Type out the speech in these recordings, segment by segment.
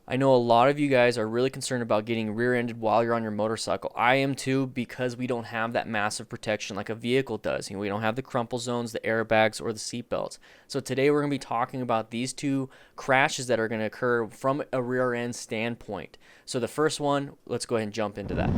I know a lot of you guys are really concerned about getting rear-ended while you're on your motorcycle. I am too, because we don't have that massive protection like a vehicle does. We don't have the crumple zones, the airbags, or the seat belts. So today we're going to be talking about these two crashes that are going to occur from a rear-end standpoint. So the first one, let's go ahead and jump into that.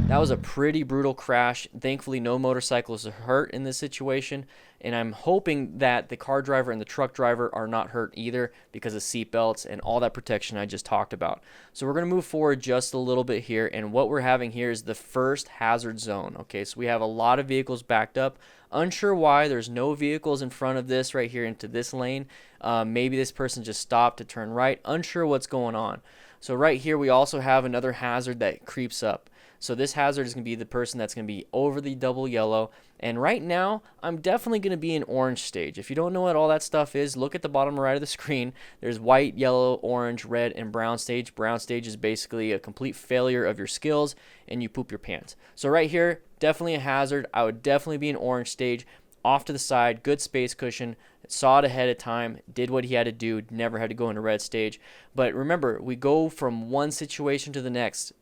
That was a pretty brutal crash. Thankfully, no motorcyclists are hurt in this situation, and I'm hoping that the car driver and the truck driver are not hurt either because of seat belts and all that protection I just talked about. So we're going to move forward just a little bit here, and what we're having here is the first hazard zone. Okay, so we have a lot of vehicles backed up. Unsure why. There's no vehicles in front of this right here into this lane. Maybe this person just stopped to turn right. Unsure what's going on. So right here we also have another hazard that creeps up. So this hazard is going to be the person that's going to be over the double yellow. And right now, I'm definitely going to be in orange stage. If you don't know what all that stuff is, look at the bottom right of the screen. There's white, yellow, orange, red, and brown stage. Brown stage is basically a complete failure of your skills, and you poop your pants. So right here, definitely a hazard. I would definitely be in orange stage. Off to the side, good space cushion, saw it ahead of time, did what he had to do, never had to go into red stage. But remember, we go from one situation to the next.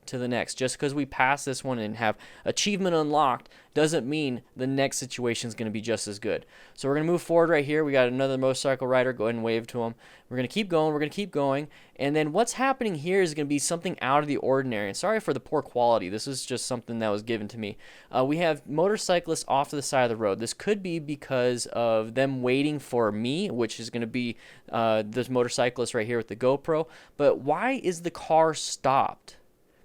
Just because we pass this one and have achievement unlocked doesn't mean the next situation is going to be just as good. So we're going to move forward right here. We got another motorcycle rider. Go ahead and wave to him. We're going to keep going. We're going to keep going. And then what's happening here is going to be something out of the ordinary. And sorry for the poor quality. This is just something that was given to me. We have motorcyclists off to the side of the road. This could be because of them waiting for me, which is going to be this motorcyclist right here with the GoPro. But why is the car stopped?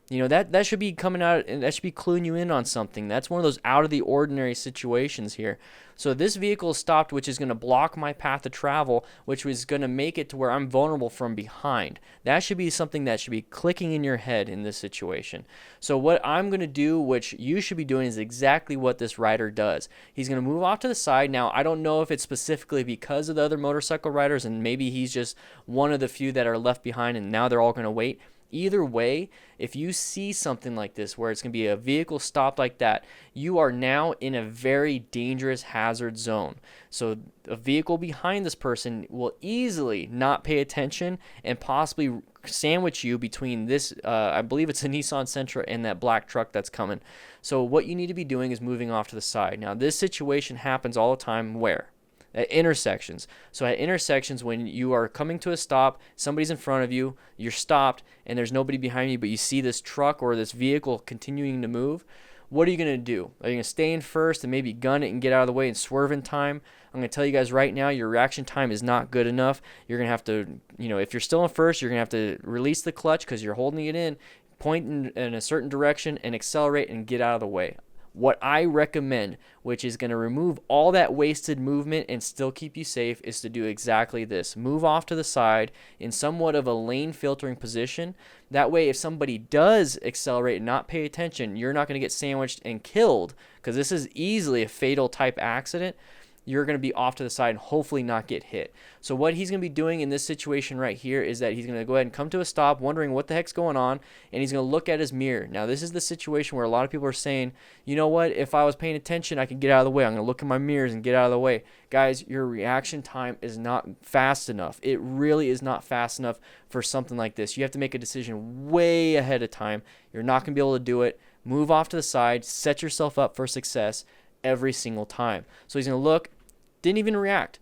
That should be coming out, and that should be cluing you in on something. That's one of those out of the ordinary situations here. So this vehicle is stopped, which is going to block my path of travel, which is going to make it to where I'm vulnerable from behind. That should be something that should be clicking in your head in this situation. So what I'm going to do, which you should be doing, is exactly what this rider does. He's going to move off to the side. Now, I don't know if it's specifically because of the other motorcycle riders, and maybe he's just one of the few that are left behind, and now they're all going to wait. Either way, if you see something like this where it's going to be a vehicle stopped like that, you are now in a very dangerous hazard zone. So a vehicle behind this person will easily not pay attention and possibly sandwich you between this, I believe it's a Nissan Sentra, and that black truck that's coming. So what you need to be doing is moving off to the side. Now this situation happens all the time where? At intersections. So at intersections, when you are coming to a stop, somebody's in front of you, you're stopped, and there's nobody behind you, but you see this truck or this vehicle continuing to move, what are you going to do? Are you going to stay in first and maybe gun it and get out of the way and swerve in time? I'm going to tell you guys right now, your reaction time is not good enough. You're going to have to, if you're still in first, you're going to have to release the clutch because you're holding it in, point in a certain direction, and accelerate and get out of the way. What I recommend, which is going to remove all that wasted movement and still keep you safe, is to do exactly this. Move off to the side in somewhat of a lane filtering position. That way, if somebody does accelerate and not pay attention, you're not going to get sandwiched and killed, because this is easily a fatal type accident. You're going to be off to the side and hopefully not get hit. So what he's going to be doing in this situation right here is that he's going to go ahead and come to a stop wondering what the heck's going on, and he's going to look at his mirror. Now this is the situation where a lot of people are saying, you know what, if I was paying attention, I could get out of the way. I'm going to look in my mirrors and get out of the way. Guys, your reaction time is not fast enough. It really is not fast enough for something like this. You have to make a decision way ahead of time. You're not going to be able to do it. Move off to the side, set yourself up for success every single time. So he's going to look, didn't even react,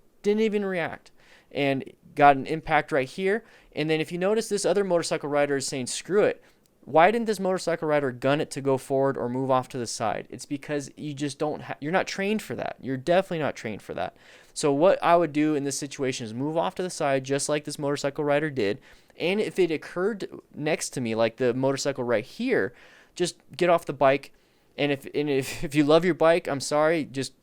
and got an impact right here. And then if you notice, this other motorcycle rider is saying, screw it. Why didn't this motorcycle rider gun it to go forward or move off to the side? It's because you just you're not trained for that. You're definitely not trained for that. So what I would do in this situation is move off to the side, just like this motorcycle rider did. And if it occurred next to me, like the motorcycle right here, just get off the bike. And if you love your bike, I'm sorry, just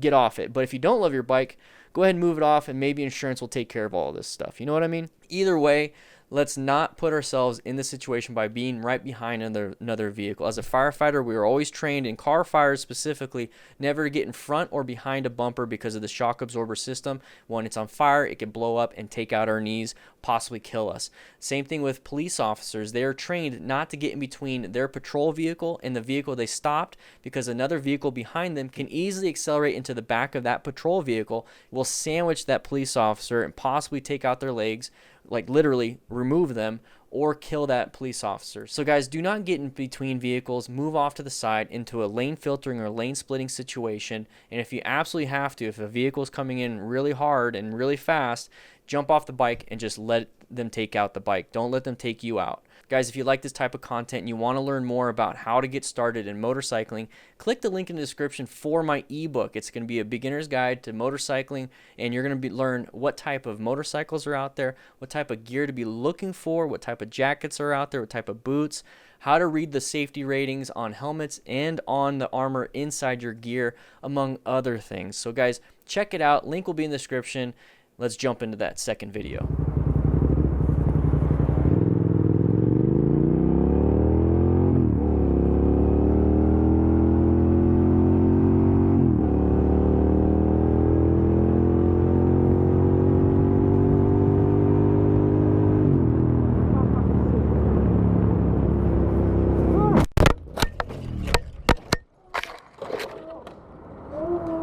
get off it. But if you don't love your bike, go ahead and move it off, and maybe insurance will take care of all of this stuff. You know what I mean? Either way, let's not put ourselves in the situation by being right behind another vehicle. As a firefighter, we are always trained, in car fires specifically, never to get in front or behind a bumper because of the shock absorber system. When it's on fire, it can blow up and take out our knees, possibly kill us. Same thing with police officers. They are trained not to get in between their patrol vehicle and the vehicle they stopped, because another vehicle behind them can easily accelerate into the back of that patrol vehicle, will sandwich that police officer and possibly take out their legs, like literally remove them, or kill that police officer. So guys, do not get in between vehicles. Move off to the side into a lane filtering or lane splitting situation. And if you absolutely have to, if a vehicle is coming in really hard and really fast, jump off the bike and just let them take out the bike. Don't let them take you out. Guys, if you like this type of content and you want to learn more about how to get started in motorcycling, click the link in the description for my ebook. It's going to be a beginner's guide to motorcycling, and you're going to learn what type of motorcycles are out there, what type of gear to be looking for, what type of jackets are out there, what type of boots, how to read the safety ratings on helmets and on the armor inside your gear, among other things. So guys, check it out. Link will be in the description. Let's jump into that second video.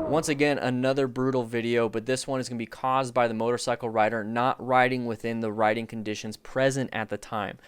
Once again, another brutal video, but this one is going to be caused by the motorcycle rider not riding within the riding conditions present at the time.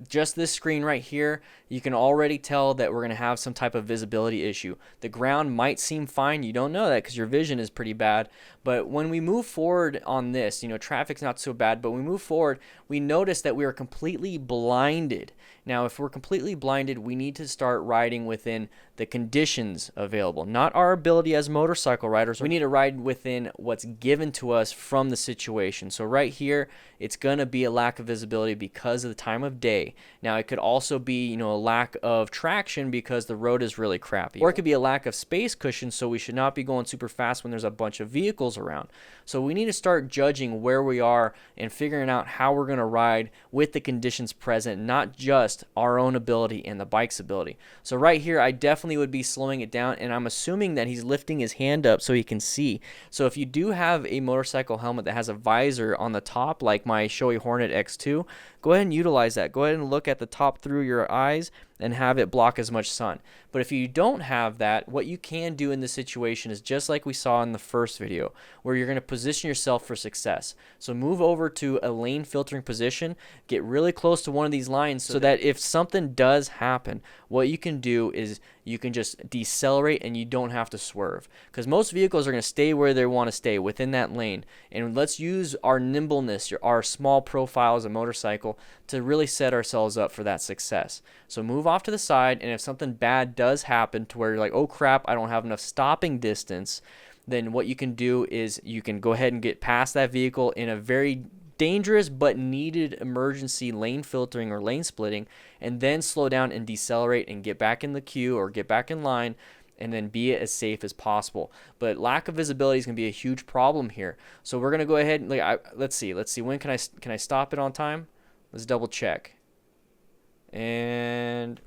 Just this screen right here, you can already tell that we're going to have some type of visibility issue. The ground might seem fine. You don't know that because your vision is pretty bad. But when we move forward on this, traffic's not so bad, but we move forward, we notice that we are completely blinded. Now, if we're completely blinded, we need to start riding within the conditions available, not our ability as motorcycle riders. We need to ride within what's given to us from the situation. So right here, it's going to be a lack of visibility because of the time of day. Now, it could also be, a lack of traction because the road is really crappy. Or it could be a lack of space cushion, so we should not be going super fast when there's a bunch of vehicles around. So we need to start judging where we are and figuring out how we're going to ride with the conditions present, not just our own ability and the bike's ability. So right here, I definitely would be slowing it down, and I'm assuming that he's lifting his hand up so he can see. So if you do have a motorcycle helmet that has a visor on the top, like my Shoei Hornet X2, go ahead and utilize that. Go ahead and look at the top through your eyes and have it block as much sun. But if you don't have that, what you can do in this situation is just like we saw in the first video, where you're going to position yourself for success. So move over to a lane filtering position, get really close to one of these lines so that if something does happen, what you can do is you can just decelerate and you don't have to swerve, because most vehicles are going to stay where they want to stay within that lane. And let's use our nimbleness, our small profile as a motorcycle, to really set ourselves up for that success. So move off to the side, and if something bad does happen to where you're like, oh crap, I don't have enough stopping distance, then what you can do is you can go ahead and get past that vehicle in a very dangerous but needed emergency lane filtering or lane splitting, and then slow down and decelerate and get back in the queue or get back in line, and then be as safe as possible. But lack of visibility is going to be a huge problem here. So we're going to go ahead and let's see when can I stop it on time? Let's double check. And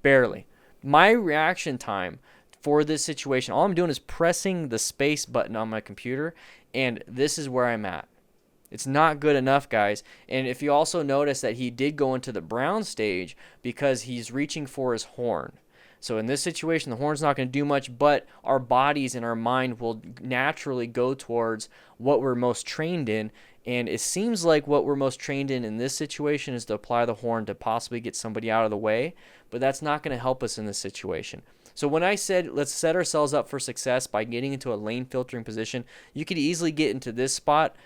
barely. My reaction time for this situation, all I'm doing is pressing the space button on my computer, and this is where I'm at. It's not good enough, guys. And if you also notice that he did go into the brown stage because he's reaching for his horn. So in this situation, the horn's not going to do much, but our bodies and our mind will naturally go towards what we're most trained in. And it seems like what we're most trained in this situation is to apply the horn to possibly get somebody out of the way, but that's not going to help us in this situation. So when I said let's set ourselves up for success by getting into a lane filtering position, you could easily get into this spot,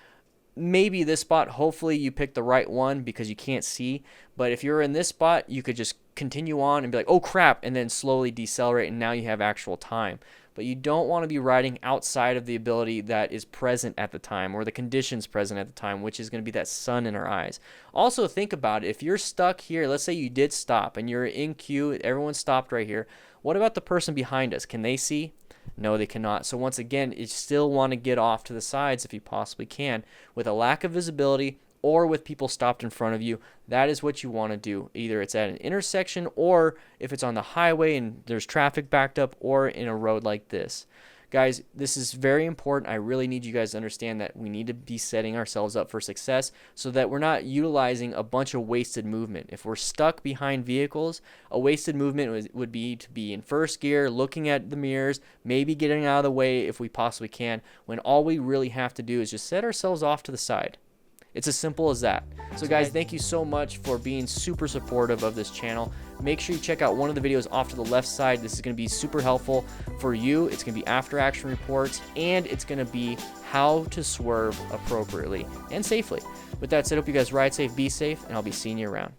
maybe this spot. Hopefully you pick the right one because you can't see. But if you're in this spot, you could just continue on and be like, oh crap, and then slowly decelerate, and now you have actual time. But you don't want to be riding outside of the ability that is present at the time, or the conditions present at the time, which is going to be that sun in our eyes. Also think about it. If you're stuck here, let's say you did stop and you're in queue, everyone stopped right here. What about the person behind us? Can they see? No, they cannot. So once again, you still want to get off to the sides if you possibly can. With a lack of visibility, or with people stopped in front of you. That is what you want to do. Either it's at an intersection, or if it's on the highway and there's traffic backed up, or in a road like this. Guys, this is very important. I really need you guys to understand that we need to be setting ourselves up for success so that we're not utilizing a bunch of wasted movement. If we're stuck behind vehicles, a wasted movement would be to be in first gear, looking at the mirrors, maybe getting out of the way if we possibly can, when all we really have to do is just set ourselves off to the side. It's as simple as that. So guys, thank you so much for being super supportive of this channel. Make sure you check out one of the videos off to the left side. This is going to be super helpful for you. It's going to be after action reports, and it's going to be how to swerve appropriately and safely. With that said, I hope you guys ride safe, be safe, and I'll be seeing you around.